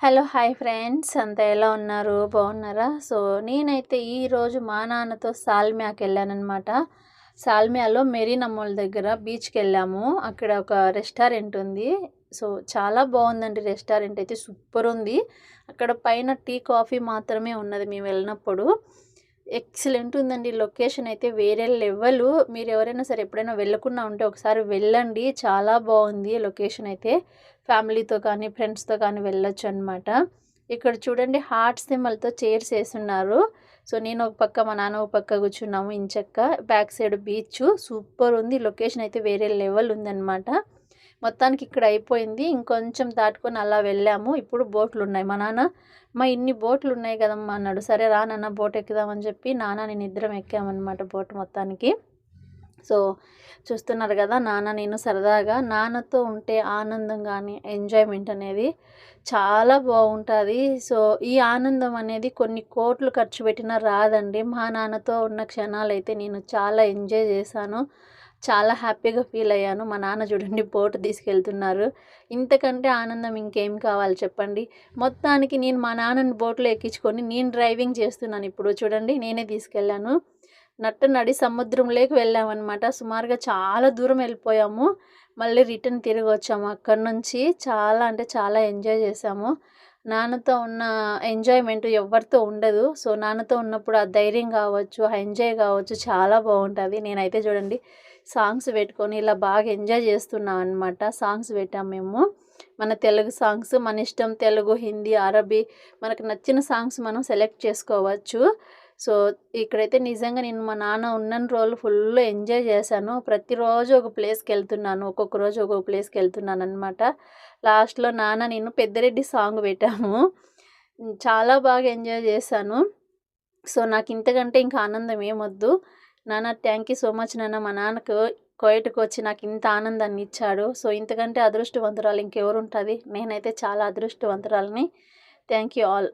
Hello! Hi friends. అంతా ఎలా ఉన్నారు? బాగున్నారా? నేనైతే ఈరోజు మా నాన్నతో సాల్మియాకెళ్ళాననమాట. సాల్మియాలో మెరీనా మాల్ దగ్గర బీచ్‌కెళ్ళాము. అక్కడ ఒక రెస్టారెంట్ ఉంది. చాలా బాగుందండి రెస్టారెంట్ అయితే సూపరుంది. అక్కడ పైన టీ, కాఫీ మాత్రమే ఉన్నది మేము వెళ్ళినప్పుడు. ఎక్సలెంట్ ఉందండి. లొకేషన్ అయితే వేరే లెవెలు. మీరెవరైనా సరే ఎప్పుడైనా వెళ్ళకుండా ఉంటే ఒకసారి వెళ్ళండి. చాలా బాగుంది లొకేషన్ అయితే. ఫ్యామిలీతో కానీ, ఫ్రెండ్స్‌తో కానీ వెళ్ళొచ్చనమాట. ఇక్కడ చూడండి హార్ట్ సింబల్‌తో చైర్స్ ఏసున్నారు. నేను ఒక పక్క, మా నాన్న ఒక పక్క కూర్చున్నాము ఎంచక్కా. Back side beach. సూపరుంది. లొకేషన్ అయితే వేరే లెవెల్ ఉందనమాట. మొత్తానికి ఇక్కడ అయిపోయింది. ఇంకొంచెం దాటుకొని అలా వెళ్ళాము. ఇప్పుడు బోట్లున్నాయి. మా నాన్న, "అమ్మ ఇన్ని బోట్లున్నాయి కదమ్మా" అన్నాడు. సరే రా నాన్న బోట్ ఎక్కుదామని చెప్పి నాన్న నేను ఇద్దరం ఎక్కామనమాట బోట్ మొత్తానికి. సో, చూస్తున్నారు కదా! నాన్న నేను సరదాగా నాన్నతో ఉంటే ఆనందం గానీ, ఎంజాయ్‌మెంట్ అనేది చాలా బావుంటది. ఈ ఆనందం అనేది కొన్ని కోట్లు ఖర్చు పెట్టినా రాదండి. మా నాన్నతో ఉన్న క్షణాలైతే నేను చాలా ఎంజాయ్ చేశాను. చాలా హ్యాపీగా ఫీల్ అయ్యాను. మా నాన్న చూడండి బోట్ తీసుకెళ్తున్నారు. ఇంతకంటే ఆనందం ఇంకేం కావాలి చెప్పండి. మొత్తానికి నేను మా నాన్నని బోట్‌లో ఎక్కించుకొని నేను డ్రైవింగ్ చేస్తున్నాను ఇప్పుడు. చూడండి నేనే తీసుకెళ్ళాను. నడి సముద్రంలోకి వెళ్ళామనమాట. సుమారుగా చాలా దూరం వెళ్ళిపోయాము. మళ్ళీ రిటర్న్ తిరిగొచ్చాము అక్కడి నుంచి. చాలా అంటే చాలా ఎంజాయ్ చేశాము. నాన్నతో ఉన్న ఎంజాయ్‌మెంట్ ఎవ్వరితో ఉండదు. నాన్నతో ఉన్నప్పుడు ఆ ధైర్యం కావచ్చు, ఆ ఎంజాయ్ కావచ్చు చాలా బావుంటది. నేనైతే చూడండి సాంగ్స్ పెట్టుకొని ఇలా బాగా ఎంజాయ్ చేస్తున్నాం అనమాట. సాంగ్స్ పెట్టాం మేము. మన తెలుగు సాంగ్స్ మన ఇష్టం. తెలుగు, హిందీ, అరబీ మనకు నచ్చిన సాంగ్స్ మనం సెలెక్ట్ చేసుకోవచ్చు. సో, ఇక్కడైతే నిజంగా నేను మా నాన్న ఉన్నన్ని రోజులు ఫుల్లు ఎంజాయ్ చేశాను. ప్రతిరోజు ఒక ప్లేస్‌కెళ్తున్నాను. ఒక్కొక్క రోజు ఒక్కొక్క ప్లేస్‌కెళ్తున్నాననమాట. లాస్ట్‌లో నాన్న నేను పెద్దిరెడ్డి సాంగ్ పెట్టాము. చాలా బాగా ఎంజాయ్ చేశాను. నాకింతకంటే ఇంకా ఆనందం ఏమొద్దు. నాన్న థ్యాంక్ యూ సో మచ్ నాన్న. మా నాన్నకు కువైట్‌కొచ్చి నాకింత ఆనందాన్నిచ్చాడు. ఇంతకంటే అదృష్టవంతురాలు ఇంకెవరుంటది? నేనైతే చాలా అదృష్టవంతురాలిని. Thank you all.